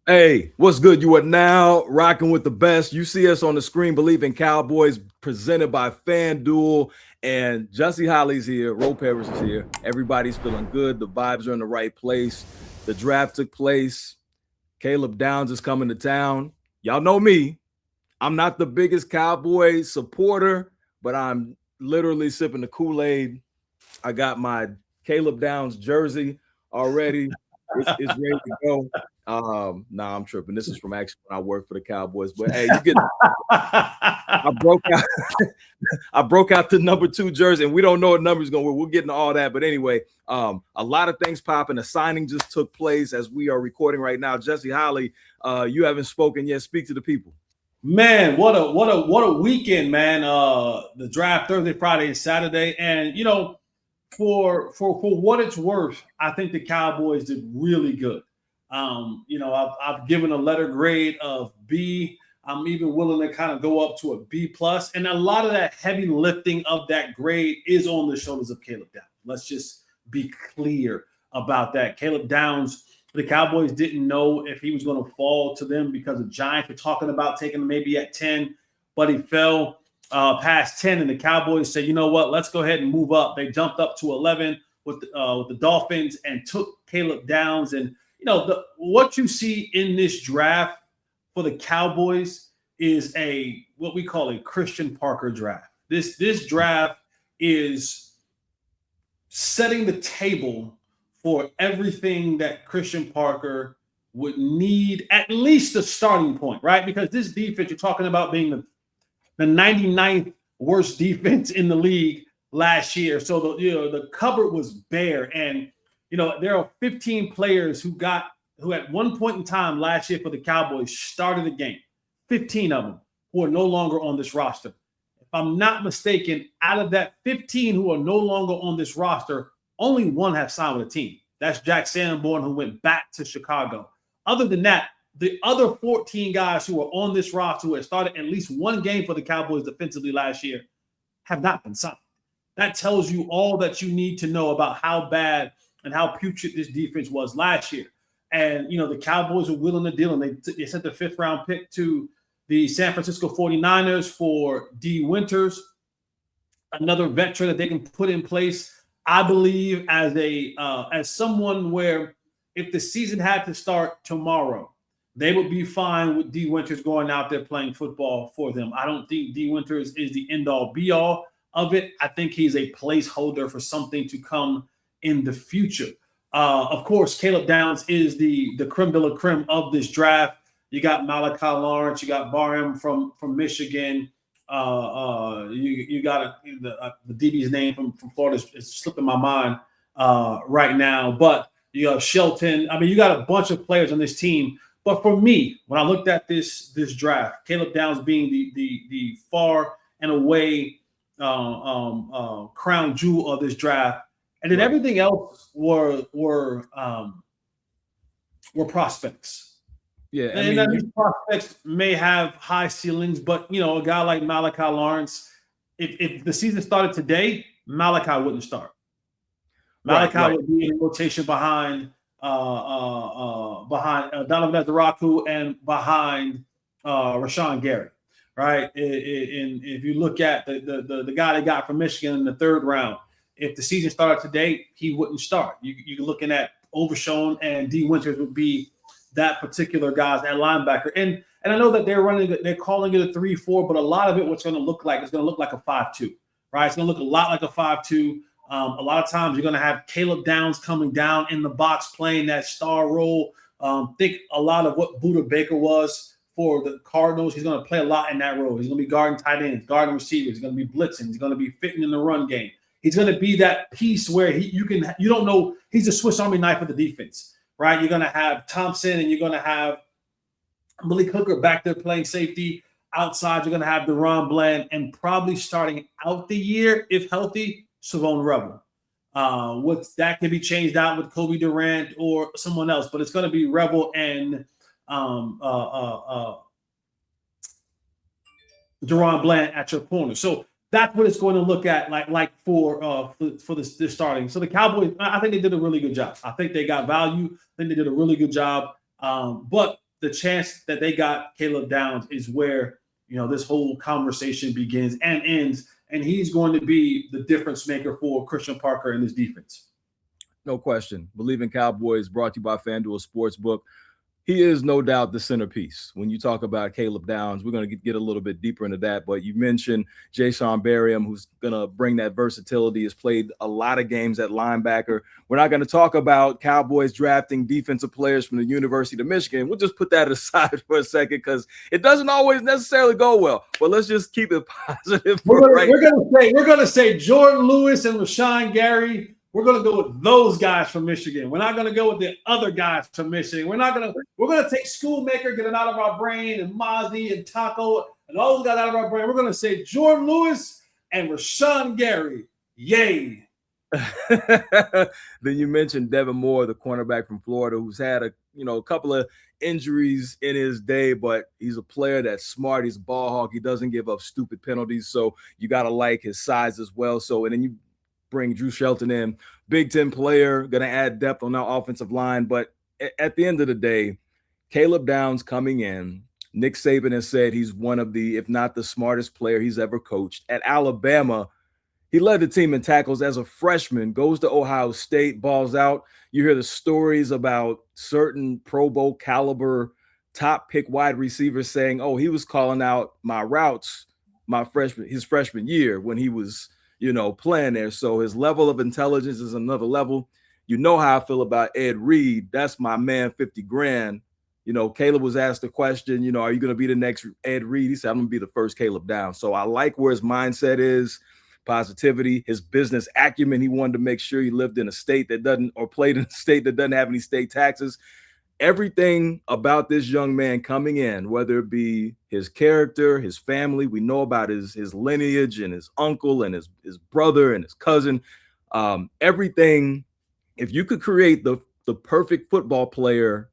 Hey, what's good? You are now rocking with the best. You see us on the screen, Bleav in Cowboys, presented by FanDuel. And Jesse Holley's here. Ro Paris is here. Everybody's feeling good. The vibes are in the right place. The draft took place. Caleb Downs is coming to town. Y'all know me. I'm not the biggest Cowboy supporter, but I'm literally sipping the Kool-Aid. I got my Caleb Downs jersey already. It's ready to go. Nah, I'm tripping. This is from actually when I worked for the Cowboys. But hey, you get I broke out the number 2 jersey, and we don't know what number's going. We'll get into all that. But anyway, a lot of things popping. The signing just took place as we are recording right now. Jesse Holley, you haven't spoken yet. Speak to the people. Man, what a weekend, man. The draft Thursday, Friday, and Saturday. And you know, for what it's worth, I think the Cowboys did really good. You know, I've given a letter grade of B. I'm even willing to kind of go up to a B plus. And a lot of that heavy lifting of that grade is on the shoulders of Caleb Downs. Let's just be clear about that. Caleb Downs, the Cowboys didn't know if he was going to fall to them because the Giants were talking about taking him maybe at 10, but he fell past 10, and the Cowboys said, you know what, let's go ahead and move up. They jumped up to 11 with the Dolphins and took Caleb Downs. And you know, what you see in this draft for the Cowboys is what we call a Christian Parker draft. This draft is setting the table for everything that Christian Parker would need, at least a starting point, right? Because this defense, you're talking about being the 99th worst defense in the league last year. So the cupboard was bare, and you know, there are 15 players who at one point in time last year for the Cowboys started a game. 15 of them who are no longer on this roster. If I'm not mistaken, out of that 15 who are no longer on this roster, only one has signed with a team. That's Jack Sanborn, who went back to Chicago. Other than that, the other 14 guys who are on this roster who had started at least one game for the Cowboys defensively last year have not been signed. That tells you all that you need to know about how bad and how putrid this defense was last year. And, you know, the Cowboys were willing to deal, and they sent the 5th round pick to the San Francisco 49ers for D. Winters, another veteran that they can put in place, I believe, as someone where if the season had to start tomorrow, they would be fine with D. Winters going out there playing football for them. I don't think D. Winters is the end-all, be-all of it. I think he's a placeholder for something to come in the future. Of course, Caleb Downs is the creme de la creme of this draft. You got Malachi Lawrence, you got Barham from Michigan. You got the DB's name from Florida is slipping my mind right now. But you have Shelton. I mean, you got a bunch of players on this team. But for me, when I looked at this draft, Caleb Downs being the far and away crown jewel of this draft, and then everything else were prospects. Yeah, and these prospects may have high ceilings, but you know, a guy like Malachi Lawrence, if the season started today, Malachi wouldn't start. Malachi would be in rotation behind Donovan Ezraku and behind Rashawn Gary, right? And if you look at the guy they got from Michigan in the 3rd round, if the season started today, he wouldn't start. You're looking at Overshown, and D. Winters would be that particular guy's at linebacker. And I know that they're calling it a 3-4, but a lot of it, what's going to look like, is going to look like a 5-2, right? It's going to look a lot like a 5-2. A lot of times you're going to have Caleb Downs coming down in the box playing that star role. Think a lot of what Buda Baker was for the Cardinals. He's going to play a lot in that role. He's going to be guarding tight ends, guarding receivers. He's going to be blitzing. He's going to be fitting in the run game. He's going to be that piece where you don't know, he's a Swiss Army knife of the defense, right? You're going to have Thompson, and you're going to have Malik Hooker back there playing safety. Outside, you're going to have Deron Bland, and probably starting out the year, if healthy, Savon Revel. That can be changed out with Kobe Durant or someone else, but it's going to be Revel and Deron Bland at your corner. So that's what it's going to look at like for this starting. So the Cowboys, I think they did a really good job. I think they got value. I think they did a really good job. But the chance that they got Caleb Downs is where, this whole conversation begins and ends, and he's going to be the difference maker for Christian Parker and his defense. No question. Bleav in Cowboys, brought to you by FanDuel Sportsbook. He is no doubt the centerpiece. When you talk about Caleb Downs, we're going to get a little bit deeper into that. But you mentioned Shawn Barium, who's going to bring that versatility, has played a lot of games at linebacker. We're not going to talk about Cowboys drafting defensive players from the University of Michigan. We'll just put that aside for a second because it doesn't always necessarily go well. But let's just keep it positive. We're going to say Jordan Lewis and Rashawn Gary. We're going to go with those guys from Michigan. We're not going to go with the other guys from Michigan. We're going to take Schoolmaker, get it out of our brain, and Mozzie and Taco and all those guys out of our brain. We're going to say Jordan Lewis and Rashawn Gary. Yay. Then you mentioned Devin Moore, the cornerback from Florida, who's had a couple of injuries in his day, but he's a player that's smart. He's a ball hawk. He doesn't give up stupid penalties. So you got to like his size as well. So, and then you bring Drew Shelton in, Big Ten player, going to add depth on our offensive line. But at the end of the day, Caleb Downs coming in, Nick Saban has said he's one of the, if not the smartest player he's ever coached. At Alabama, he led the team in tackles as a freshman, goes to Ohio State, balls out. You hear the stories about certain Pro Bowl caliber top pick wide receivers saying, oh, he was calling out my routes his freshman year when he was playing there. So his level of intelligence is another level. You know how I feel about Ed Reed. That's my man, 50 grand. Caleb was asked the question, are you going to be the next Ed Reed? He said, I'm going to be the first Caleb Downs. So I like where his mindset is, positivity, his business acumen. He wanted to make sure he lived in a state that played in a state that doesn't have any state taxes. Everything about this young man coming in, whether it be his character, his family, we know about his lineage and his uncle and his brother and his cousin, everything. If you could create the perfect football player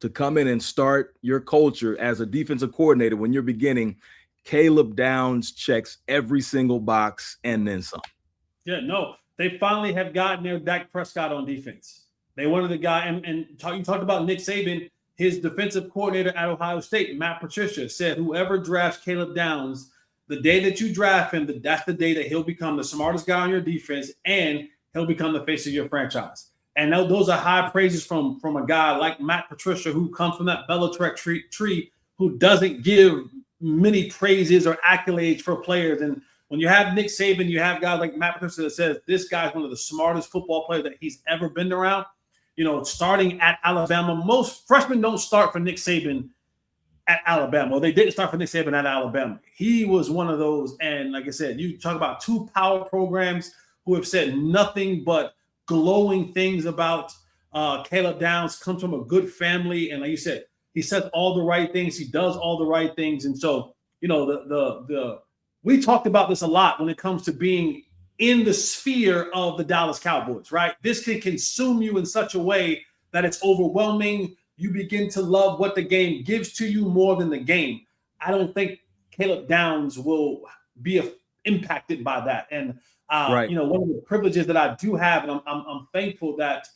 to come in and start your culture as a defensive coordinator when you're beginning, Caleb Downs checks every single box and then some. Yeah, no, they finally have gotten their Dak Prescott on defense. They wanted the guy, and you talked about Nick Saban, his defensive coordinator at Ohio State, Matt Patricia, said whoever drafts Caleb Downs, the day that you draft him, that's the day that he'll become the smartest guy on your defense, and he'll become the face of your franchise. And those are high praises from a guy like Matt Patricia, who comes from that Belichick tree, who doesn't give many praises or accolades for players. And when you have Nick Saban, you have guys like Matt Patricia that says this guy's one of the smartest football players that he's ever been around. Starting at Alabama, most freshmen don't start for Nick Saban at Alabama. Well, they didn't start for Nick Saban at Alabama. He was one of those. And like I said, you talk about two power programs who have said nothing but glowing things about Caleb Downs, comes from a good family. And like you said, he says all the right things. He does all the right things. And so, we talked about this a lot when it comes to being in the sphere of the Dallas Cowboys, right? This can consume you in such a way that it's overwhelming. You begin to love what the game gives to you more than the game. I don't think Caleb Downs will be impacted by that. And, right. One of the privileges that I do have, and I'm thankful that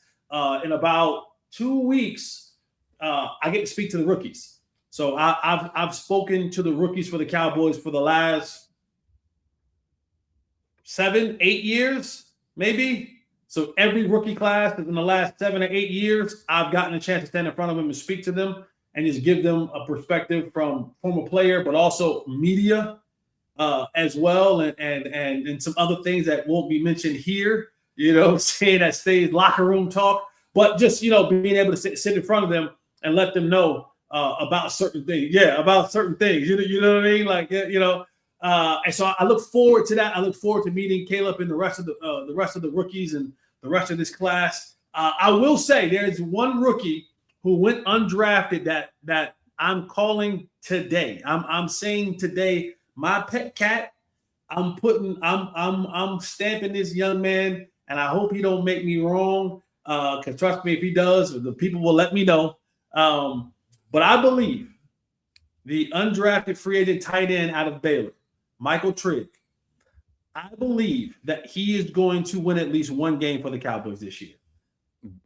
in about 2 weeks, I get to speak to the rookies. So I've spoken to the rookies for the Cowboys for the last 7-8 years, maybe. So every rookie class in the last 7 or 8 years, I've gotten a chance to stand in front of them and speak to them and just give them a perspective from former player, but also media as well, and some other things that won't be mentioned here, saying that stays locker room talk, but just, being able to sit in front of them and let them know about certain things. Yeah, about certain things. You know what I mean? Like, and so I look forward to that. I look forward to meeting Caleb and the rest of the rookies and the rest of this class. I will say there's one rookie who went undrafted that I'm calling today. I'm saying today, my pet cat. I'm stamping this young man, and I hope he don't make me wrong. Because trust me, if he does, the people will let me know. But I Bleav the undrafted free agent tight end out of Baylor, Michael Trigg, I Bleav that he is going to win at least one game for the Cowboys this year.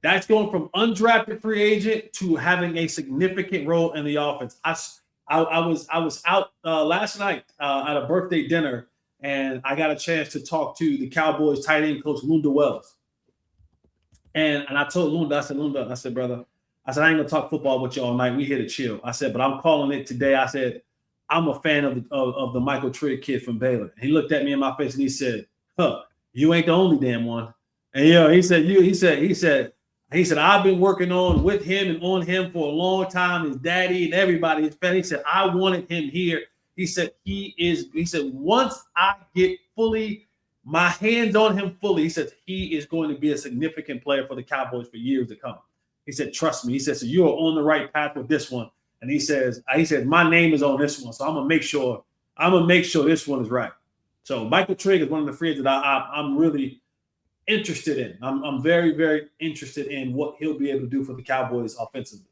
That's going from undrafted free agent to having a significant role in the offense. I was out last night at a birthday dinner, and I got a chance to talk to the Cowboys tight end coach Lunda Wells. And I told Lunda, I said, brother, I said, I ain't gonna talk football with you all night. We here to chill. I said, but I'm calling it today. I said, I'm a fan of the Michael Trigg kid from Baylor. He looked at me in my face and he said, "Huh, you ain't the only damn one." And he said, I've been working with him and on him for a long time. His daddy and everybody, his family. He said, I wanted him here. He said, once I get my hands on him fully, he says he is going to be a significant player for the Cowboys for years to come. He said, trust me. He said, so you are on the right path with this one. And he said, my name is on this one. So I'm gonna make sure this one is right. So Michael Trigg is one of the free agents that I'm really interested in. I'm very, very interested in what he'll be able to do for the Cowboys offensively.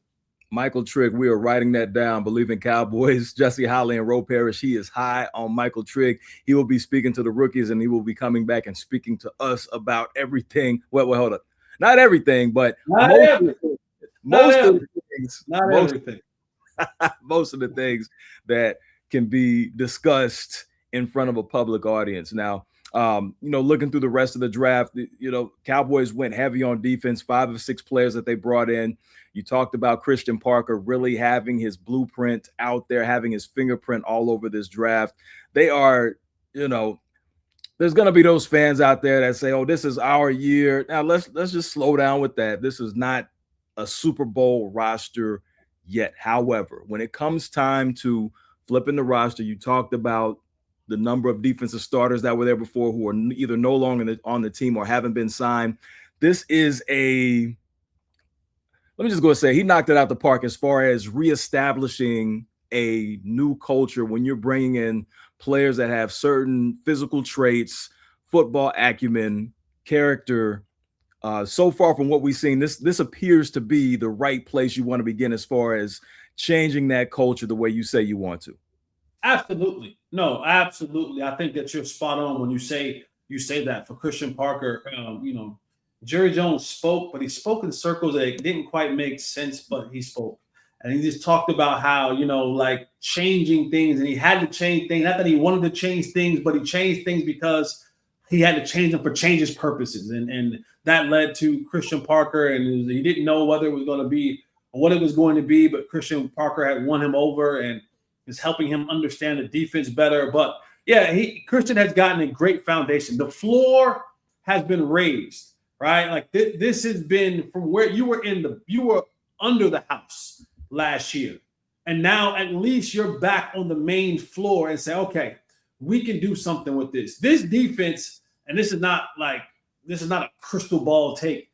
Michael Trigg, we are writing that down. Bleav in Cowboys. Jesse Holley and Ro Parrish, he is high on Michael Trigg. He will be speaking to the rookies, and he will be coming back and speaking to us about everything. Well, hold up. Not everything, but most of the things. Not everything. Most of the things that can be discussed in front of a public audience. Now, looking through the rest of the draft, Cowboys went heavy on defense, 5 of 6 players that they brought in. You talked about Christian Parker really having his blueprint out there, having his fingerprint all over this draft. They are, there's going to be those fans out there that say, oh, this is our year. Now, let's just slow down with that. This is not a Super Bowl roster yet. However, when it comes time to flipping the roster, you talked about the number of defensive starters that were there before who are either no longer on the team or haven't been signed. This is let me just go and say he knocked it out the park as far as reestablishing a new culture when you're bringing in players that have certain physical traits, football acumen, character. So far from what we've seen, this appears to be the right place you want to begin as far as changing that culture the way you say you want to. Absolutely. No, absolutely. I think that you're spot on when you say that for Christian Parker. Jerry Jones spoke, but he spoke in circles that didn't quite make sense, but he spoke. And he just talked about how, like changing things, and he had to change things. Not that he wanted to change things, but he changed things because he had to change them for changes purposes. And that led to Christian Parker, and he didn't know whether it was going to be or what it was going to be, but Christian Parker had won him over and is helping him understand the defense better. But yeah, Christian has gotten a great foundation. The floor has been raised, right? Like this has been from where you were under the house last year. And now at least you're back on the main floor and say, okay, we can do something with this. This defense, and this is not a crystal ball take.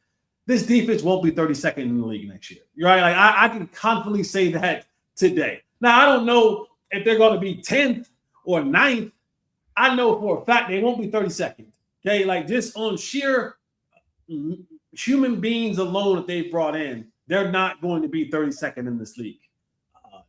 This defense won't be 32nd in the league next year. Right? Like I can confidently say that today. Now, I don't know if they're going to be 10th or 9th. I know for a fact they won't be 32nd. Okay, like just on sheer human beings alone that they've brought in, they're not going to be 32nd in this league.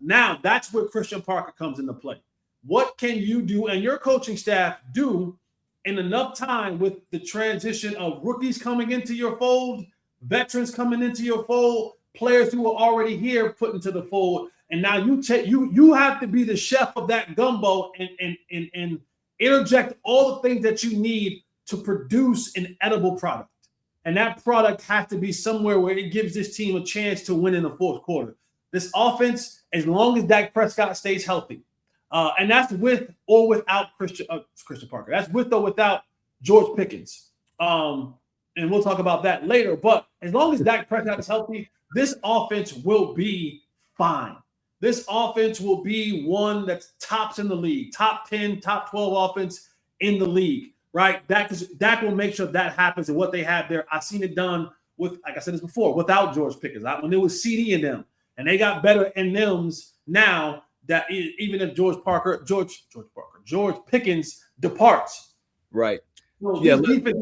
Now, that's where Christian Parker comes into play. What can you do and your coaching staff do in enough time with the transition of rookies coming into your fold, veterans coming into your fold, players who are already here put into the fold, and now you have to be the chef of that gumbo and interject all the things that you need to produce an edible product. And that product has to be somewhere where it gives this team a chance to win in the fourth quarter. This offense, as long as Dak Prescott stays healthy, and that's with or without Christian Parker. That's with or without George Pickens. And we'll talk about that later. But as long as Dak Prescott is healthy, this offense will be fine. This offense will be one that's tops in the league, top 10, top 12 offense in the league, right? Dak will make sure that happens. And what they have there, I've seen it done with, like I said this before, without George Pickens. When it was CD in them, and they got better in thems now that even if George Pickens departs. Right. So this defense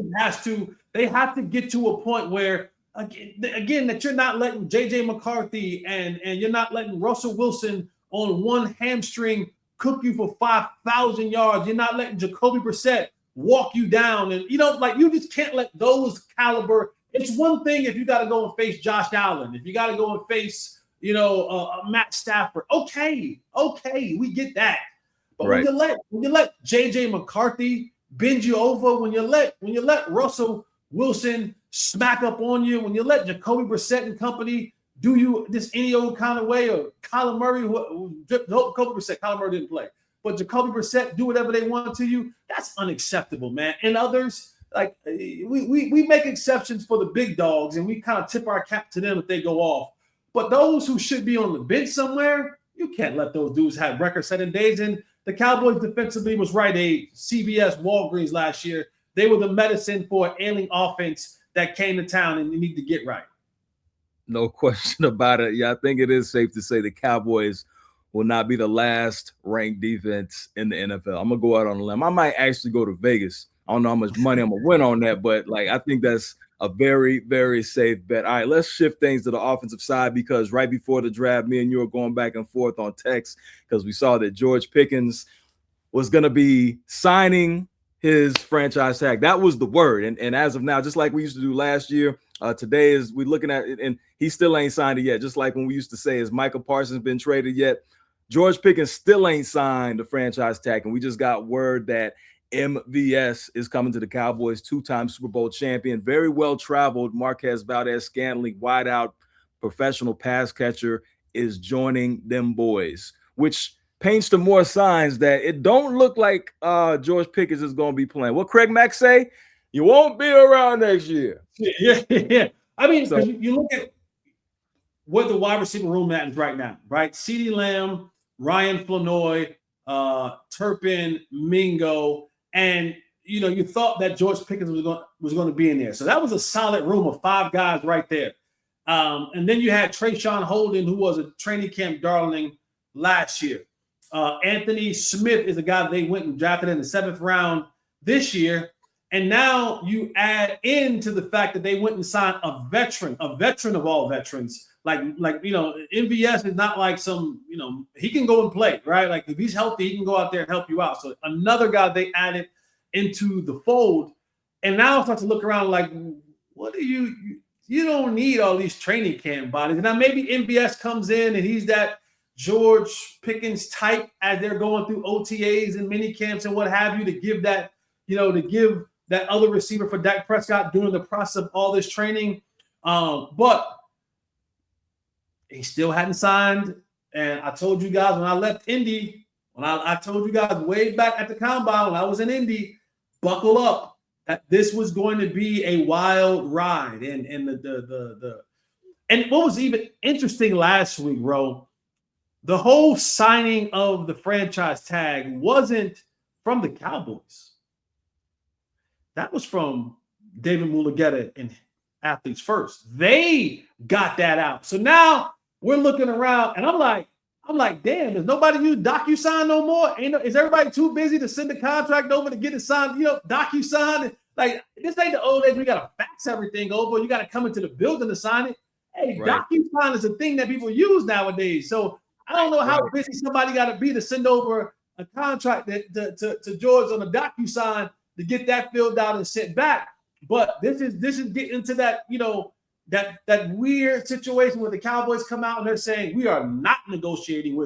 they have to get to a point where, again, that you're not letting J.J. McCarthy and you're not letting Russell Wilson on one hamstring cook you for 5,000 yards. You're not letting Jacoby Brissett walk you down. And, you just can't let those caliber It's one thing if you got to go and face Josh Allen, if you got to go and face, Matt Stafford. Okay, we get that. But when you let JJ McCarthy bend you over, when you let Russell Wilson smack up on you, when you let Jacoby Brissett and company do you this any old kind of way, or Kyler Murray, Kyler Murray didn't play, but Jacoby Brissett do whatever they want to you, that's unacceptable, man. And others, like we make exceptions for the big dogs, and we kind of tip our cap to them if they go off. But those who should be on the bench somewhere, you can't let those dudes have record-setting days. And the Cowboys defensively was right. CVS, Walgreens last year, they were the medicine for an ailing offense that came to town, and you need to get right. No question about it. Yeah, I think it is safe to say the Cowboys will not be the last ranked defense in the NFL. I'm going to go out on a limb. I might actually go to Vegas. I don't know how much money I'm going to win on that, but I think that's a very, very safe bet. All right, let's shift things to the offensive side, because right before the draft, me and you were going back and forth on text because we saw that George Pickens was going to be signing his franchise tag. That was the word. And as of now, just like we used to do last year, today is we're looking at it, and he still ain't signed it yet. Just like when we used to say, has Michael Parsons been traded yet? George Pickens still ain't signed the franchise tag, and we just got word that MVS is coming to the Cowboys, two-time Super Bowl champion, very well-traveled Marquez Valdes-Scantling, wideout, professional pass catcher, is joining Dem Boyz, which paints to more signs that it don't look like George Pickens is going to be playing. What Craig Mack say? You won't be around next year. Yeah. I mean, so, you look at where the wide receiver room at is right now, right? CeeDee Lamb, Ryan Flournoy, Turpin, Mingo, and you thought that George Pickens was going to be in there. So that was a solid room of 5 guys right there. And then you had Trayshawn Holden, who was a training camp darling last year. Anthony Smith is a guy they went and drafted in the 7th round this year. And now you add into the fact that they went and signed a veteran of all veterans. Like MVS is not like some, he can go and play, right? Like if he's healthy, he can go out there and help you out. So another guy they added into the fold. And now I start to look around like, what do you don't need all these training camp bodies. And now maybe MVS comes in and he's that George Pickens type as they're going through OTAs and mini camps and what have you, to give that, to give that other receiver for Dak Prescott during the process of all this training. But he still hadn't signed. And I told you guys when I left Indy, I told you guys way back at the combine when I was in Indy, buckle up, that this was going to be a wild ride. And and what was even interesting last week, bro, the whole signing of the franchise tag wasn't from the Cowboys. That was from David Mulugheta and Athletes First. They got that out. So now we're looking around, and I'm like, damn, does nobody use DocuSign no more? Is everybody too busy to send the contract over to get it signed? DocuSign. Like, this ain't the old days. We got to fax everything over. You got to come into the building to sign it. Hey, right. DocuSign is a thing that people use nowadays. So I don't know how busy somebody got to be to send over a contract to George on a DocuSign to get that filled out and sent back. But this is getting into that, that weird situation where the Cowboys come out and they're saying, we are not negotiating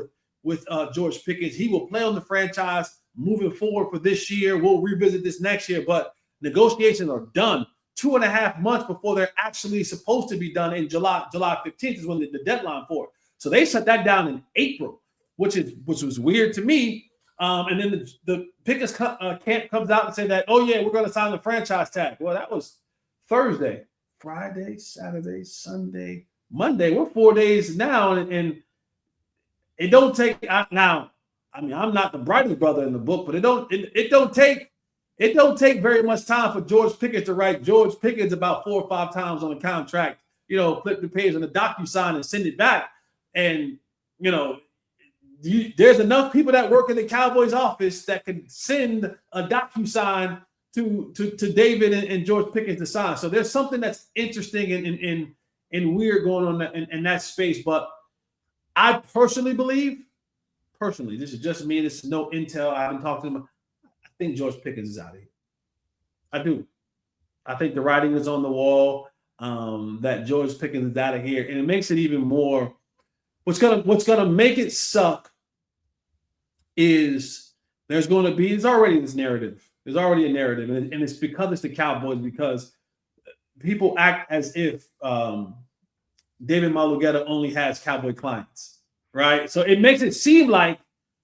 with George Pickens. He will play on the franchise moving forward for this year. We'll revisit this next year, but negotiations are done 2.5 months before they're actually supposed to be done in July 15th is when the deadline for it. So they shut that down in April, which was weird to me. And then the Pickens camp comes out and say that, oh yeah, we're going to sign the franchise tag. Well, that was Thursday, Friday, Saturday, Sunday, Monday. We're 4 days now, and it don't take now. I mean, I'm not the brightest brother in the book, but it don't take very much time for George Pickens to write George Pickens about 4 or 5 times on a contract. Flip the page on the DocuSign and send it back, and there's enough people that work in the Cowboys office that can send a DocuSign to David and George Pickens to sign. So there's something that's interesting and weird going on in that space. But I personally believe, this is just me, this is no intel, I haven't talked to him, I think George Pickens is out of here. I do. I think the writing is on the wall. that George Pickens is out of here, and it makes it even more. What's gonna make it suck is there's already this narrative. There's already a narrative, and it's because it's the Cowboys, because people act as if David Mulugheta only has Cowboy clients, right? So it makes it seem like,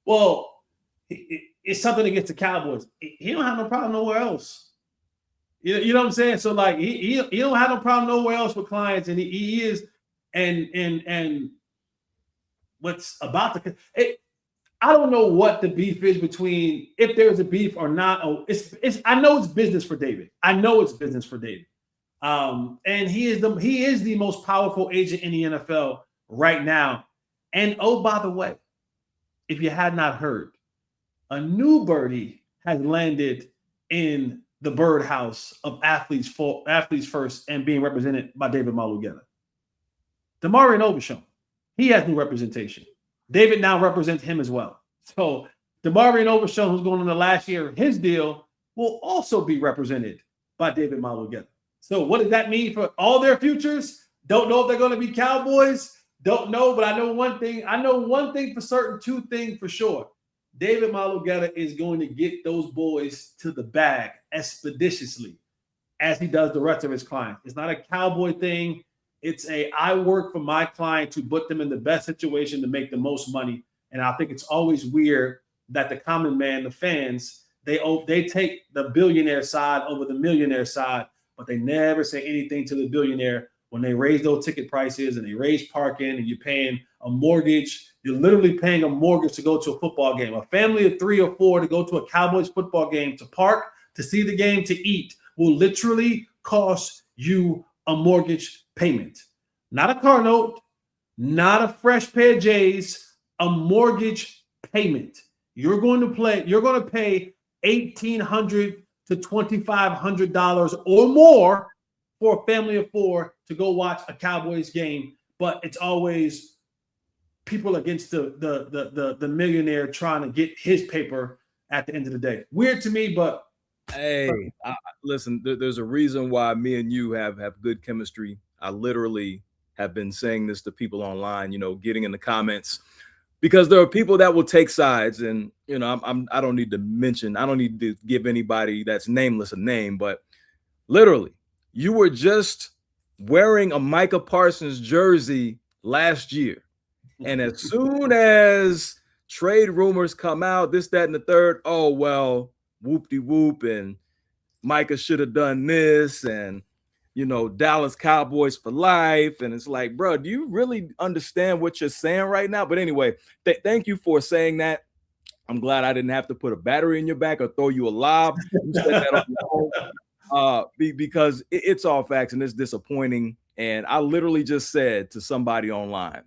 well, it's something against the Cowboys. He don't have no problem nowhere else. You know what I'm saying? So like he don't have no problem nowhere else with clients, and he is, and what's about the I don't know what the beef is between, if there's a beef or not. Oh, it's I know it's business for David. I know it's business for David. And he is the most powerful agent in the NFL right now. And oh, by the way, if you had not heard, a new birdie has landed in the birdhouse of athletes first and being represented by David Mulugheta. DaMarvion Overshown, he has new representation. David now represents him as well. So DaMarvion Overshown, who's going on the last year of his deal, will also be represented by David Mulugheta. So what does that mean for all their futures? Don't know if they're going to be Cowboys. Don't know, but I know one thing. I know one thing for certain, two things for sure. David Mulugheta is going to get those boys to the bag expeditiously, as he does the rest of his clients. It's not a Cowboy thing. It's I work for my client to put them in the best situation to make the most money. And I think it's always weird that the common man, the fans, they take the billionaire side over the millionaire side, but they never say anything to the billionaire when they raise those ticket prices and they raise parking, and you're paying a mortgage. You're literally paying a mortgage to go to a football game. A family of 3 or 4 to go to a Cowboys football game, to park, to see the game, to eat, will literally cost you a mortgage payment. Not a car note, not a fresh pair of J's, a mortgage payment. You're going to pay $1,800 to $2,500 or more for a family of 4 to go watch a Cowboys game, but it's always people against the millionaire trying to get his paper at the end of the day. Weird to me, but hey, listen, there's a reason why me and you have good chemistry. I literally have been saying this to people online, getting in the comments, because there are people that will take sides, and I don't need to give anybody that's nameless a name, but literally, you were just wearing a Micah Parsons jersey last year, and as soon as trade rumors come out, this, that, and the third, oh well, whoop-de-whoop, and Micah should have done this, and Dallas Cowboys for life. And it's like, bro, do you really understand what you're saying right now? But anyway, thank you for saying that. I'm glad I didn't have to put a battery in your back or throw you a lob. You said that on your own. Because it's all facts, and it's disappointing. And I literally just said to somebody online,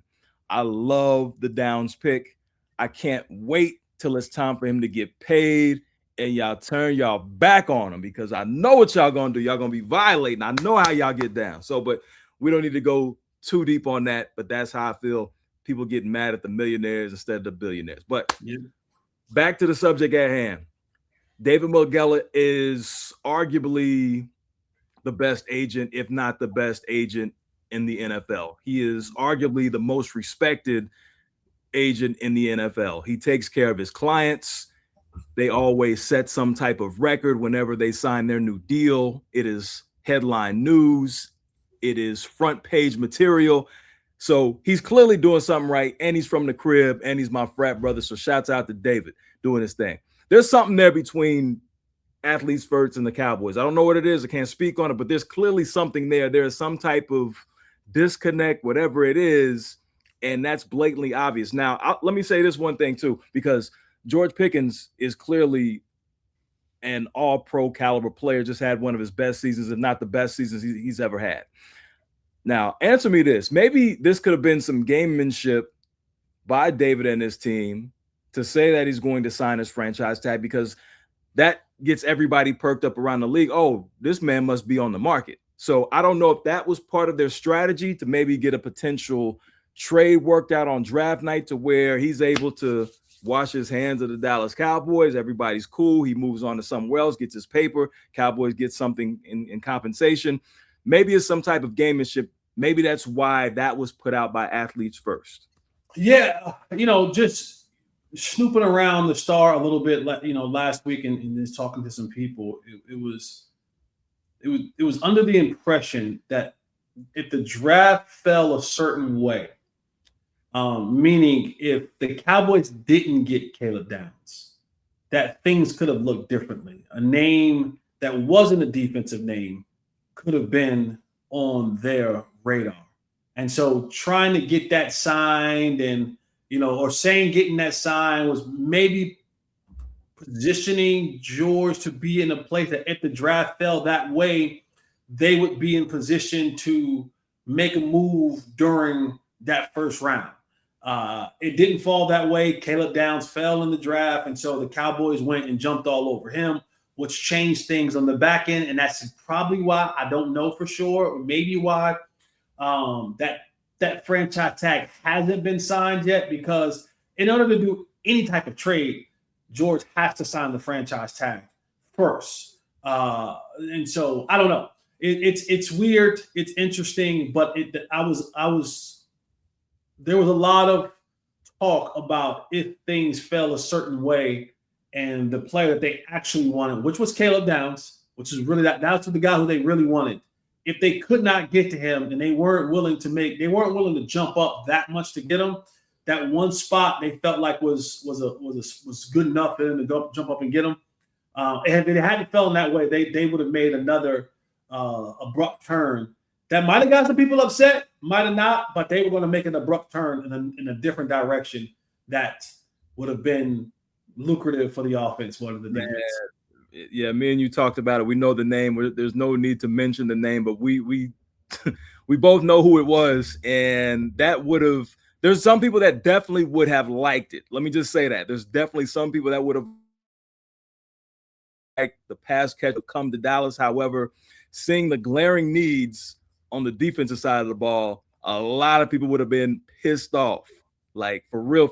I love the Downs pick. I can't wait till it's time for him to get paid and y'all turn y'all back on him, because I know what y'all gonna do. Y'all gonna be violating. I know how y'all get down. So, but we don't need to go too deep on that. But that's how I feel. People getting mad at the millionaires instead of the billionaires. But back to the subject at hand. David Mulugheta is arguably the best agent, if not the best agent in the NFL. He is arguably the most respected agent in the NFL. He takes care of his clients. They always set some type of record whenever they sign their new deal. It is headline news. It is front page material. So he's clearly doing something right, and he's from the crib, and he's my frat brother. So shouts out to David doing his thing. There's something there between athletes first and the Cowboys. I don't know what it is. I can't speak on it, but there's clearly something there. There's some type of disconnect, whatever it is, and that's blatantly obvious. Now, let me say this one thing too, because George Pickens is clearly an all-pro caliber player, just had one of his best seasons, if not the best seasons he's ever had. Now, answer me this. Maybe this could have been some gamemanship by David and his team to say that he's going to sign his franchise tag, because that gets everybody perked up around the league. Oh, this man must be on the market. So I don't know if that was part of their strategy to maybe get a potential trade worked out on draft night to where he's able to wash his hands of the Dallas Cowboys. Everybody's cool. He moves on to somewhere else, gets his paper. Cowboys get something in compensation. maybe it's some type of gamemanship. Maybe that's why that was put out by athletes first. Yeah, just snooping around the star a little bit, last week and just talking to some people, it was under the impression that if the draft fell a certain way, meaning if the Cowboys didn't get Caleb Downs, that things could have looked differently. A name that wasn't a defensive name could have been on their radar. And so trying to get that signed and, or saying getting that signed was maybe positioning George to be in a place that if the draft fell that way, they would be in position to make a move during that first round. It didn't fall that way. Caleb Downs fell in the draft, and so the Cowboys went and jumped all over him, which changed things on the back end, and that's probably why, I don't know for sure, or maybe why that franchise tag hasn't been signed yet, because in order to do any type of trade, George has to sign the franchise tag first. And so I don't know. It's weird. It's interesting, but there was a lot of talk about if things fell a certain way and the player that they actually wanted, which was Caleb Downs, which is really that's the guy who they really wanted. If they could not get to him and they weren't willing to jump up that much to get him, that one spot they felt like was good enough for them to jump up and get him. And if it hadn't fell in that way, they would have made another abrupt turn that might have got some people upset, might have not, but they were going to make an abrupt turn in a different direction that would have been lucrative for the offense more than the defense. Yeah, me and you talked about it. We know the name. There's no need to mention the name, but we we both know who it was, and that would have. There's some people that definitely would have liked it. Let me just say that. There's definitely some people that would have liked the pass catch to come to Dallas. However, seeing the glaring needs on the defensive side of the ball, a lot of people would have been pissed off, like for real.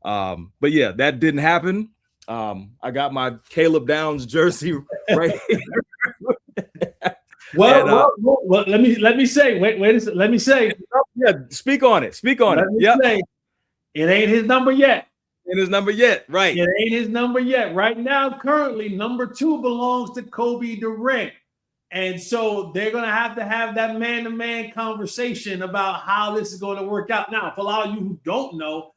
But yeah, that didn't happen. I got my Caleb Downs jersey right here. Well, let me say. Let me say. Yeah, speak on it. Yeah, it ain't his number yet. It ain't his number yet, right? It ain't his number yet. Right now, currently, number 2 belongs to Kobe Durant. And so they're going to have that man-to-man conversation about how this is going to work out. Now, for a lot of you who don't know,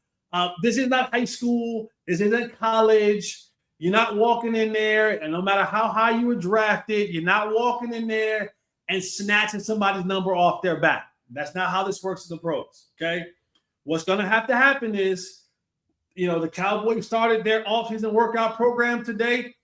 this is not high school. This isn't college. You're not walking in there, and no matter how high you were drafted, you're not walking in there and snatching somebody's number off their back. That's not how this works in the pros, okay? What's going to happen is, the Cowboys started their offseason workout program today.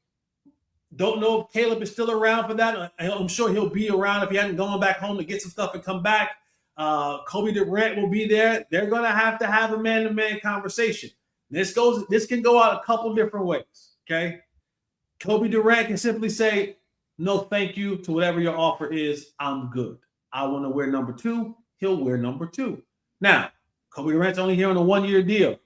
Don't know if Caleb is still around for that. I'm sure he'll be around if he hadn't gone back home to get some stuff and come back. Kobe Durant will be there. They're going to have a man-to-man conversation. This can go out a couple different ways, okay? Kobe Durant can simply say, no, thank you to whatever your offer is. I'm good. I want to wear number 2. He'll wear number 2. Now, Kobe Durant's only here on a 1-year deal.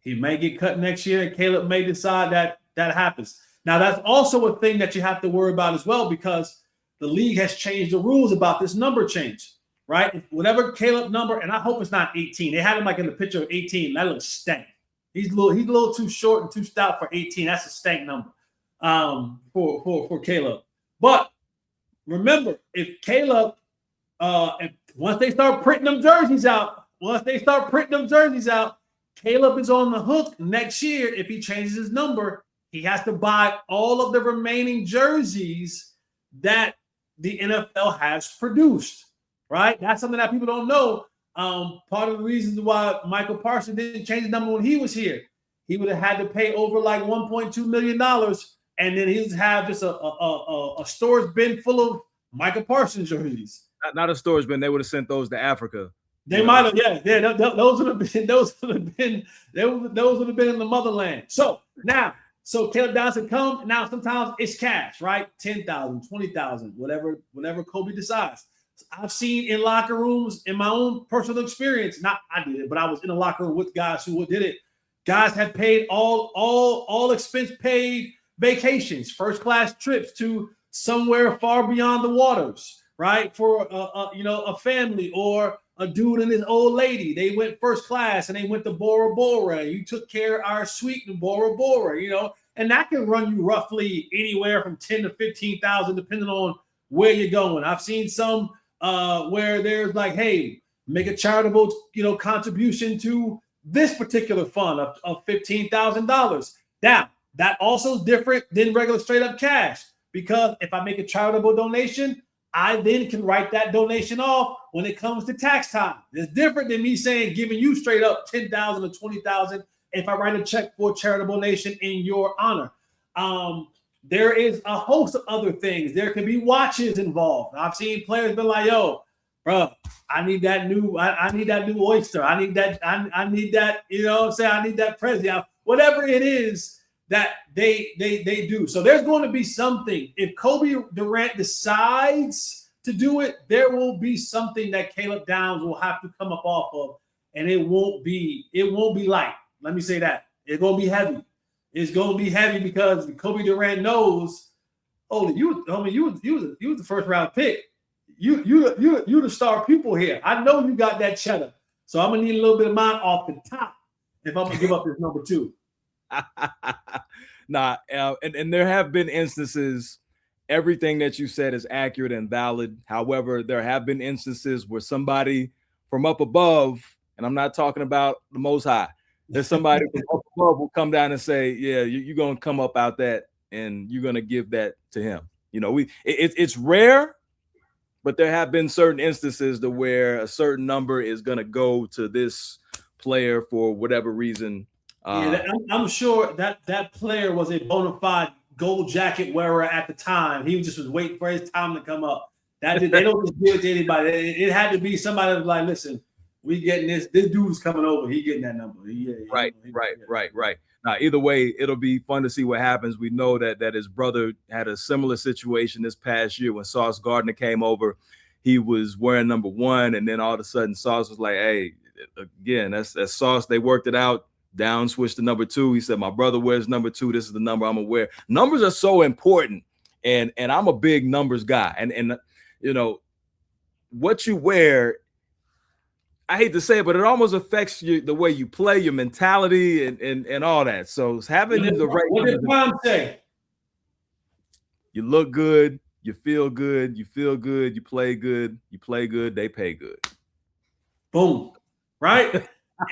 He may get cut next year, and Caleb may decide that happens. Now, that's also a thing that you have to worry about as well, because the league has changed the rules about this number change, right? Whatever Caleb number, and I hope it's not 18. They had him like in the picture of 18. That looks stank. He's a little too short and too stout for 18. That's a stank number for Caleb. But remember, if Caleb, once they start printing them jerseys out, Caleb is on the hook next year. If he changes his number, he has to buy all of the remaining jerseys that the NFL has produced, right? That's something that people don't know. Part of the reasons why Michael Parsons didn't change the number when he was here, he would have had to pay over like $1.2 million, and then he'd have just a storage bin full of Michael Parsons jerseys. Not a storage bin. They would have sent those to Africa. They might have, yeah. Those would have been in the motherland. So Caleb Downs had come. Now sometimes it's cash, right? 10,000, 20,000, whatever Kobe decides. I've seen in locker rooms, in my own personal experience, not I did it, but I was in a locker room with guys who did it. Guys had paid all expense paid vacations, first class trips to somewhere far beyond the waters, right? For a family or a dude and his old lady. They went first class and they went to Bora Bora. You took care of our suite in Bora Bora, and that can run you roughly anywhere from 10 to 15,000, depending on where you're going. I've seen some where there's like, hey, make a charitable, contribution to this particular fund of $15,000. Now, that also is different than regular straight up cash, because if I make a charitable donation, I then can write that donation off when it comes to tax time. It's different than me saying giving you straight up 10,000 or 20,000 if I write a check for a charitable donation in your honor. There is a host of other things. There could be watches involved. I've seen players be like, yo, bro, I need that new oyster. I need that, I need that, I need that Prescott. Whatever it is that they do. So there's going to be something. If Kobe Durant decides to do it, there will be something that Caleb Downs will have to come up off of, and it won't be light. Let me say that. It's going to be heavy. It's going to be heavy because Kobe Durant knows, you was the first round pick. You the star pupil here. I know you got that cheddar. So I'm going to need a little bit of mine off the top if I'm going to give up this number 2. And there have been instances, everything that you said is accurate and valid. However, there have been instances where somebody from up above, and I'm not talking about the Most High, there's somebody from up above will come down and say, yeah, you're going to come up out that and you're going to give that to him. It's rare, but there have been certain instances to where a certain number is going to go to this player for whatever reason. I'm sure that player was a bona fide gold jacket wearer at the time. He just was waiting for his time to come up. They don't just give it to anybody. It had to be somebody that was like, listen, we getting this. This dude's coming over. He getting that number. Right. Now, either way, it'll be fun to see what happens. We know that his brother had a similar situation this past year when Sauce Gardner came over. He was wearing number 1, and then all of a sudden Sauce was like, hey, again, that's Sauce. They worked it out. Down switched to number 2. He said, my brother wears number 2. This is the number I'm gonna wear. Numbers are so important, and I'm a big numbers guy. And what you wear, I hate to say it, but it almost affects you, the way you play, your mentality, and all that. So having the right. What did Prime say? You look good, you feel good, you play good, they pay good. Boom. Right.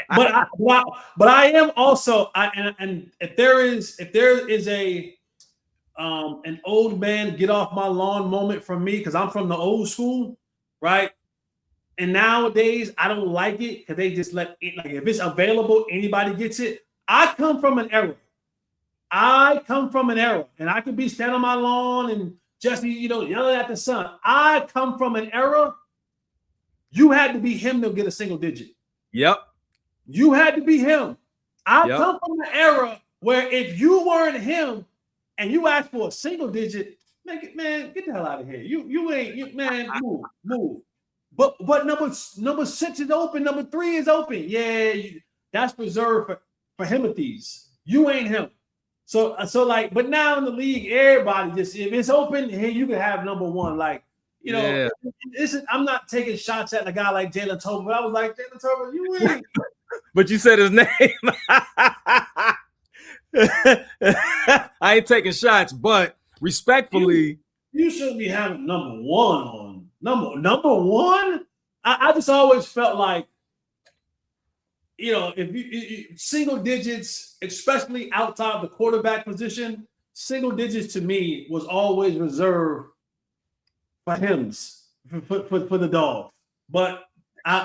but I am also and if there is a an old man get off my lawn moment from me, because I'm from the old school, right? And nowadays I don't like it because they just let it, like, if it's available, anybody gets it. I come from an era, and I could be standing on my lawn and just yelling at the sun. I come from an era. You had to be him to get a single digit. Yep. You had to be him. I come from an era where if you weren't him and you asked for a single digit, get the hell out of here. You ain't, move. But number 6 is open. Number 3 is open. Yeah, that's reserved for Himothy's. You ain't him. So but now in the league, everybody just, if it's open, hey, you can have number 1. Like, I'm not taking shots at a guy like Jalen Tolbert, but I was like, Jalen Tolbert, you ain't. But you said his name. I ain't taking shots, but respectfully, you shouldn't be having number 1 on number 1. I just always felt like, if you single digits, especially outside the quarterback position, single digits to me was always reserved for hims, for the dogs. But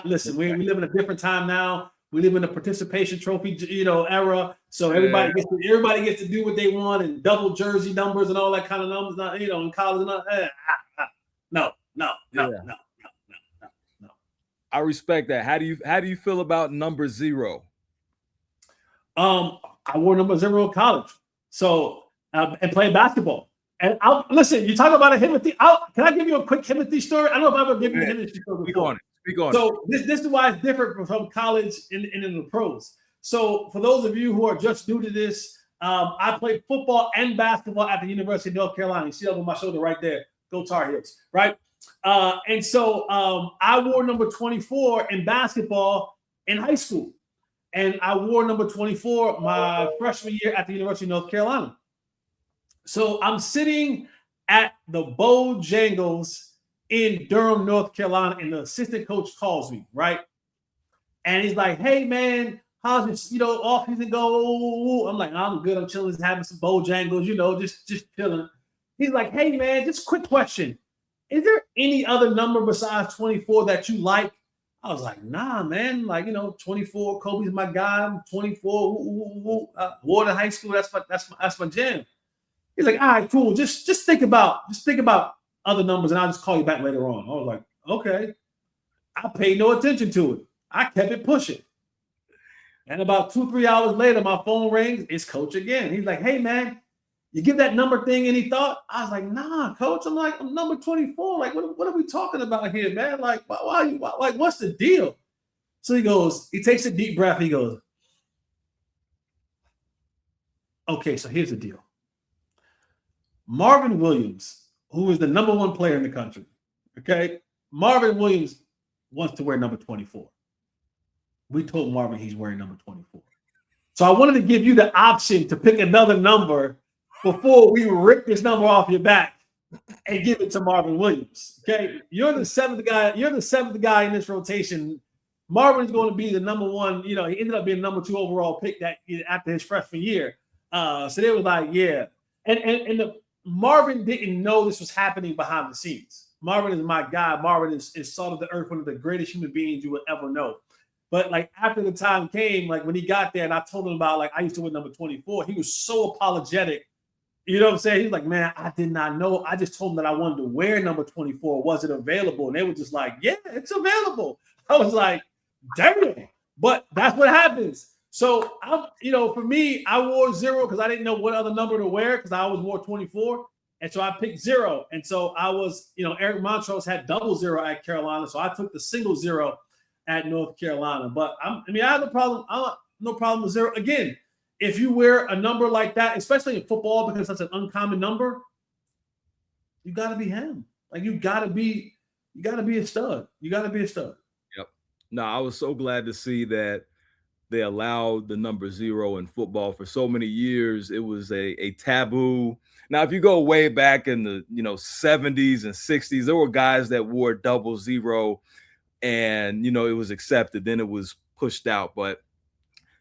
listen, we live in a different time now. We live in a participation trophy, era. So everybody gets to do what they want, and double jersey numbers and all that kind of numbers. Not, in college. No. I respect that. How do you feel about number 0? I wore number 0 in college. So and played basketball. And listen, you talk about a Himothy. Can I give you a quick Himothy story? I don't know if I've ever given you a Himothy story before. Speak on so this is why it's different from college and in the pros. So for those of you who are just new to this, I played football and basketball at the University of North Carolina. You see over my shoulder right there. Go Tar Heels, right? And so I wore number 24 in basketball in high school. And I wore number 24 my freshman year at the University of North Carolina. So I'm sitting at the Bojangles in Durham, North Carolina, and the assistant coach calls me, right? And he's like, hey, man, how's it, off season go? I'm like, I'm good. I'm chilling, just having some Bojangles, just chilling. He's like, hey, man, just quick question. Is there any other number besides 24 that you like? I was like, nah, man. 24, Kobe's my guy. 24, wore to high school. That's my jam. He's like, all right, cool. Just think about other numbers, and I'll just call you back later on. I was like, okay. I paid no attention to it. I kept it pushing. And about 2-3 hours later, my phone rings. It's Coach again. He's like, hey, man, you give that number thing any thought? I was like, nah, Coach. I'm number 24. Like, what are we talking about here, man? Like, why what's the deal? So he takes a deep breath. He goes, okay, so here's the deal. Marvin Williams, who is the number one player in the country, okay? Marvin Williams wants to wear number 24. We told Marvin he's wearing number 24. So I wanted to give you the option to pick another number before we rip this number off your back and give it to Marvin Williams. Okay, you're the seventh guy. You're the seventh guy in this rotation. Marvin's going to be the number one. He ended up being the number 2 overall pick that after his freshman year. So they were like, yeah, and Marvin didn't know this was happening behind the scenes. Marvin is my guy. Marvin is salt of the earth, one of the greatest human beings you will ever know. But after the time came, when he got there, and I told him about I used to wear number 24, he was so apologetic. You know what I'm saying? He's like, man, I did not know. I just told him that I wanted to wear number 24. Was it available? And they were just like, yeah, it's available. I was like, damn. But that's what happens. So, for me, I wore 0 because I didn't know what other number to wear because I always wore 24. And so I picked 0. And so I was, Eric Montrose had 00 at Carolina. So I took the single 0 at North Carolina. But I have no problem. No problem with 0. Again, if you wear a number like that, especially in football, because that's an uncommon number, you got to be him. You got to be a stud. You got to be a stud. Yep. No, I was so glad to see that they allowed the number 0 in football. For so many years, it was a taboo. Now, if you go way back in the 70s and 60s, there were guys that wore 00, and it was accepted. Then it was pushed out. But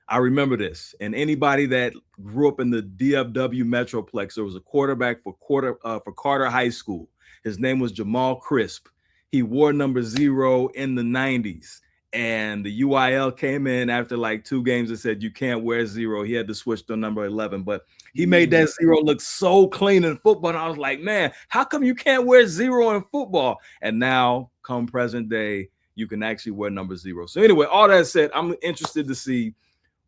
I remember this. And anybody that grew up in the DFW Metroplex, there was a quarterback for Carter High School. His name was Jamal Crisp. He wore number 0 in the 90s. And the UIL came in after 2 games and said, you can't wear 0. He had to switch to number 11. But he made that 0 look so clean in football. And I was like, man, how come you can't wear 0 in football? And now, come present day, you can actually wear number 0. So anyway, all that said, I'm interested to see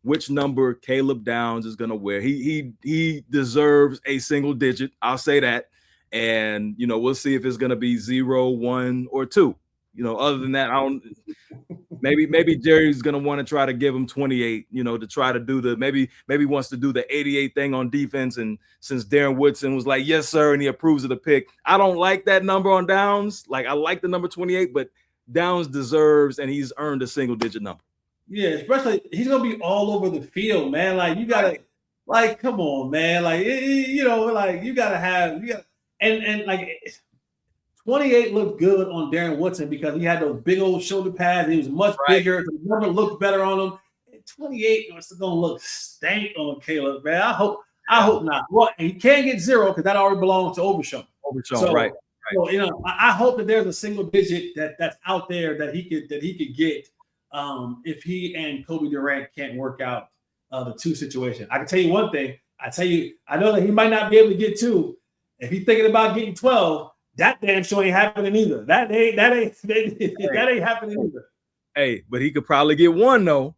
which number Caleb Downs is going to wear. He deserves a single digit. I'll say that. And, we'll see if it's going to be 0, 1, or 2. Other than that, I don't. Maybe Jerry's gonna want to try to give him 28. To try to do maybe wants to do the 88 thing on defense. And since Darren Woodson was like, yes, sir, and he approves of the pick, I don't like that number on Downs. I like the number 28, but Downs deserves and he's earned a single digit number. Yeah, especially he's gonna be all over the field, man. You gotta, come on, man. You gotta have and 28 looked good on Darren Woodson because he had those big old shoulder pads. He was much bigger. The number looked better on him. And 28 is going to look stank on Caleb, man. I hope not. Well, he can't get 0 because that already belongs to Overshown. Right. So, I hope that there's a single digit that's out there that he could get if he and Kobe Durant can't work out the 2 situation. I can tell you one thing. I know that he might not be able to get 2. If he's thinking about getting 12, that damn show ain't happening either. That ain't happening either. Hey, but he could probably get 1 though.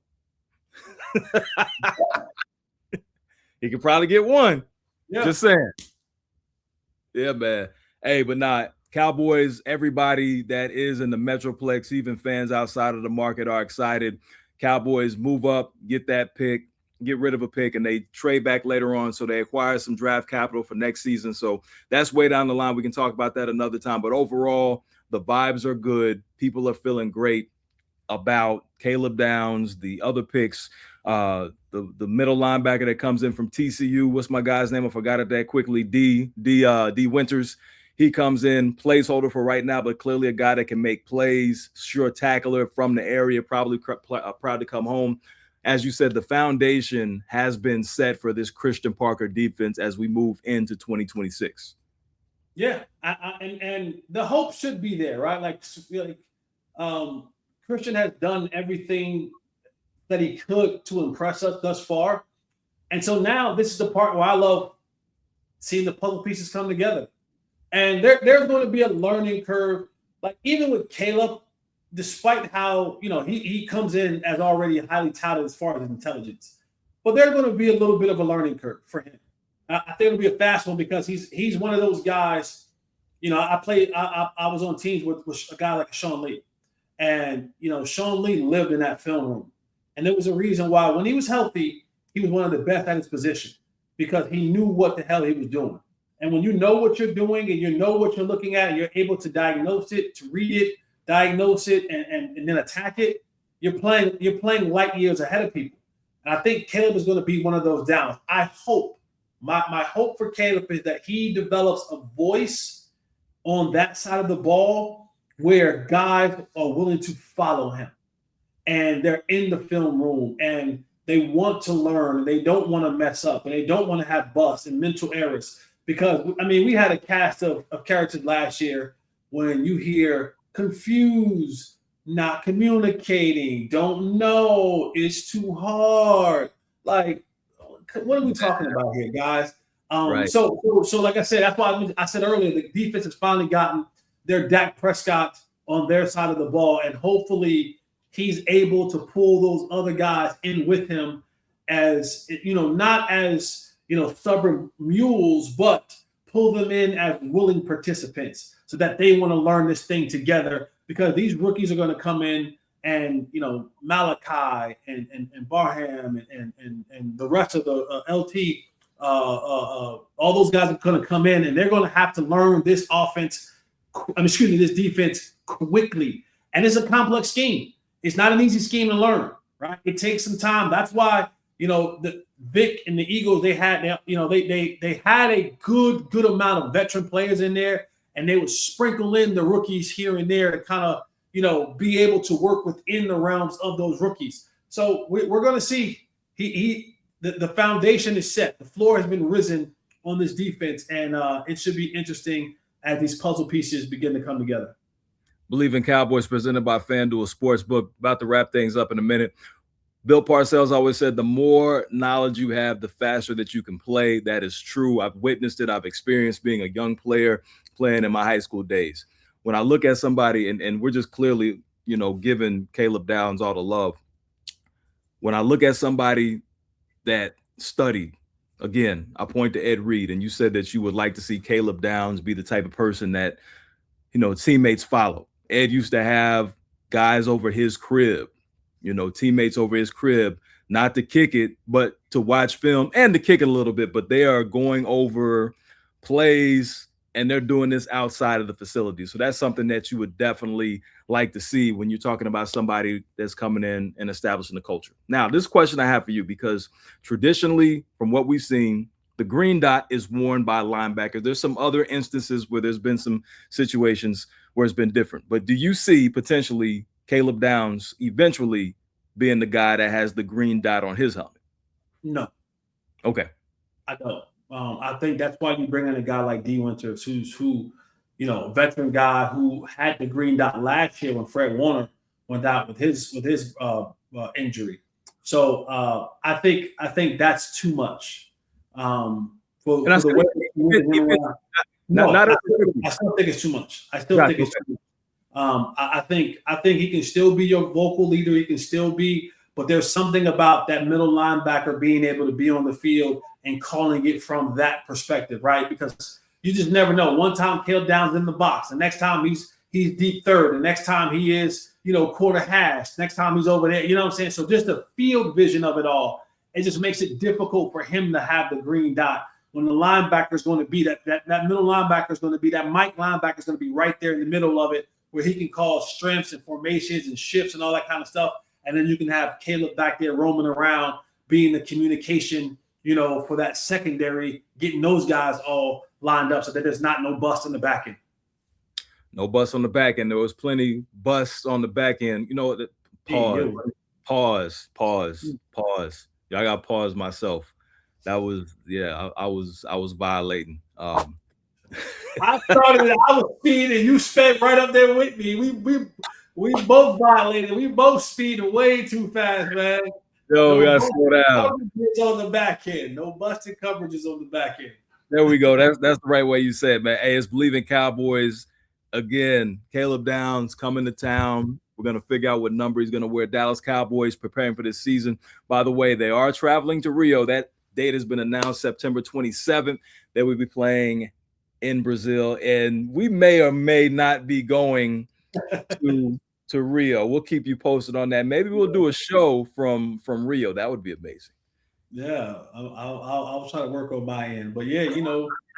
He could probably get 1. Yeah. Just saying. Yeah, man. Hey, but not Cowboys. Everybody that is in the Metroplex, even fans outside of the market, are excited. Cowboys move up, get that pick, get rid of a pick, and they trade back later on. So they acquire some draft capital for next season. So that's way down the line. We can talk about that another time. But overall, The vibes are good. People are feeling great about Caleb Downs, the other picks, the middle linebacker that comes in from TCU. What's my guy's name? I forgot it that quickly. D Winters. He comes in, placeholder for right now, but clearly a guy that can make plays, sure tackler from the area, probably proud to come home. As you said, the foundation has been set for this Christian Parker defense as we move into 2026. Yeah, and the hope should be there, right? Like Christian has done everything that he could to impress us thus far. And so now this is the part where I love seeing the puzzle pieces come together. And there's going to be a learning curve. Like even with Caleb, despite how, he comes in as already highly touted as far as his intelligence, but there's going to be a little bit of a learning curve for him. I think it'll be a fast one because he's one of those guys. I was on teams with a guy like Shawn Lee. And, Shawn Lee lived in that film room. And there was a reason why when he was healthy, he was one of the best at his position because he knew what the hell he was doing. And when you know what you're doing and you know what you're looking at and you're able to diagnose it, to read it, diagnose it, and then attack it, you're playing light years ahead of people. And I think Caleb is going to be one of those downs. I hope, my hope for Caleb is that he develops a voice on that side of the ball where guys are willing to follow him and they're in the film room and they want to learn and they don't want to mess up and they don't want to have busts and mental errors. Because, we had a cast of characters last year when you hear confused, not communicating, don't know, it's too hard. Like, what are we talking about here, guys? Right. So like I said, that's why I said earlier, the defense has finally gotten their Dak Prescott on their side of the ball, and hopefully he's able to pull those other guys in with him as, not as, stubborn mules, but pull them in as willing participants so that they want to learn this thing together because these rookies are going to come in and, Malachi and Barham and the rest of the LT, all those guys are going to come in and they're going to have to learn this this defense quickly. And it's a complex scheme. It's not an easy scheme to learn, right? It takes some time. That's why, the Vic and the Eagles, they had a good amount of veteran players in there, and they would sprinkle in the rookies here and there to kind of, be able to work within the realms of those rookies. So we're going to see the foundation is set. The floor has been risen on this defense, and it should be interesting as these puzzle pieces begin to come together. Bleav in Cowboys, presented by FanDuel Sportsbook. About to wrap things up in a minute. Bill Parcells always said the more knowledge you have, the faster that you can play. That is true. I've witnessed it. I've experienced being a young player playing in my high school days. When I look at somebody, and we're just clearly, giving Caleb Downs all the love. When I look at somebody that studied, again, I point to Ed Reed, and you said that you would like to see Caleb Downs be the type of person that, teammates follow. Ed used to have guys over his crib, teammates over his crib, not to kick it, but to watch film and to kick it a little bit. But they are going over plays and they're doing this outside of the facility. So that's something that you would definitely like to see when you're talking about somebody that's coming in and establishing the culture. Now, this question I have for you, because traditionally, from what we've seen, the green dot is worn by linebackers. There's some other instances where there's been some situations where it's been different. But do you see potentially Caleb Downs eventually being the guy that has the green dot on his helmet? No. Okay. I don't. I think that's why you bring in a guy like D Winters, who veteran guy who had the green dot last year when Fred Warner went out with his injury. So I think that's too much. I still think it's too much. I think he can still be your vocal leader. He can still be, but there's something about that middle linebacker being able to be on the field and calling it from that perspective, right? Because you just never know. One time Caleb Downs in the box, the next time he's deep third, the next time he is, quarter hash, next time he's over there, you know what I'm saying? So just the field vision of it all, it just makes it difficult for him to have the green dot when the linebacker is going to be that middle linebacker is going to be that Mike linebacker is going to be right there in the middle of it, where he can call strengths and formations and shifts and all that kind of stuff. And then you can have Caleb back there roaming around, being the communication, for that secondary, getting those guys all lined up so that there's not no bust in the back end. No bust on the back end. There was plenty busts on the back end. Pause. Yeah, I got pause myself. That was, I was violating. I started it. I was speeding. You sped right up there with me. We both violated. We both speeded way too fast, man. Yo, we gotta slow down. Coverages on the back end. No busted coverages on the back end. There we go. That's the right way you said, man. Hey, it's Bleav in Cowboys. Again, Caleb Downs coming to town. We're going to figure out what number he's going to wear. Dallas Cowboys preparing for this season. By the way, they are traveling to Rio. That date has been announced, September 27th. They will be playing in Brazil. And we may or may not be going to Rio. We'll keep you posted on that. Maybe we'll do a show from Rio. That would be amazing. Yeah, I'll try to work on my end. But yeah,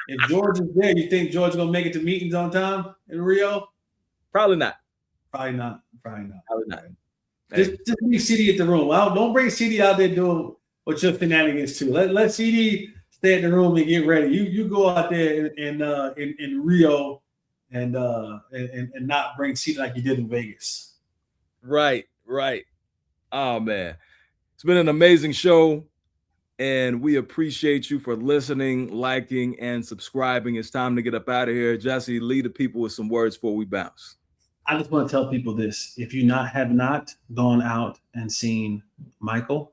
if George is there, you think George is gonna make it to meetings on time in Rio? Probably not. Probably not. Hey. Just leave CD at the room. Don't bring CD out there doing what your shenanigans too. Let CD stay in the room and get ready. You go out there in Rio and not bring CD like you did in Vegas. Right. Oh man, it's been an amazing show. And we appreciate you for listening, liking, and subscribing. It's time to get up out of here. Jesse, lead the people with some words before we bounce. I just want to tell people this. If you have not gone out and seen Michael,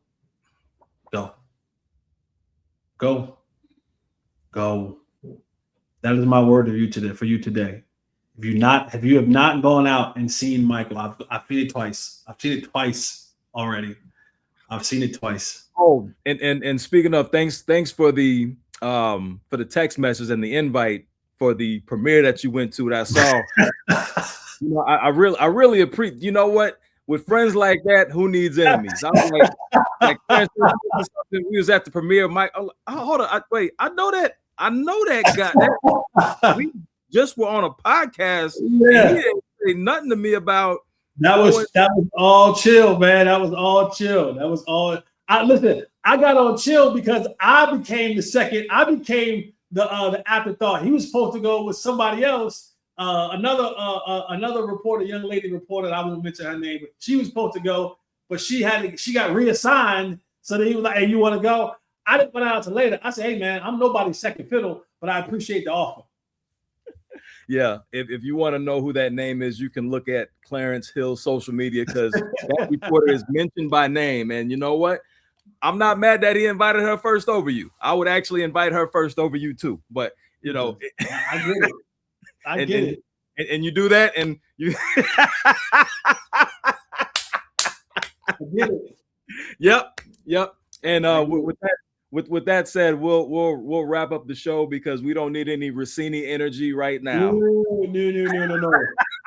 go. That is my word for you today. If you have not gone out and seen Michael, I've seen it twice. I've seen it twice already. I've seen it twice. Oh, and speaking of, thanks for the text message and the invite for the premiere that you went to that I saw. I really appreciate. You know what? With friends like that, who needs enemies? I was like we was at the premiere. Mike, hold on, I know that guy. We just were on a podcast. Yeah. And he didn't say nothing to me about. That was all chill, man. That was all chill. That was all. Listen, I got on chill because I became the afterthought. He was supposed to go with somebody else. Another reporter, young lady reporter. I won't mention her name, but she was supposed to go, but she got reassigned. So then he was like, "Hey, you want to go?" I didn't put out until later. I said, "Hey, man, I'm nobody's second fiddle, but I appreciate the offer." Yeah, if you want to know who that name is, you can look at Clarence Hill's social media because that reporter is mentioned by name. And you know what? I'm not mad that he invited her first over you. I would actually invite her first over you too. But I get it. I get it. And you do that, and you. I get it. Yep. And with that said, we'll wrap up the show because we don't need any Rossini energy right now. No.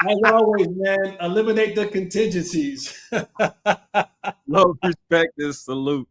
As always, man, eliminate the contingencies. Love, respect, and salute.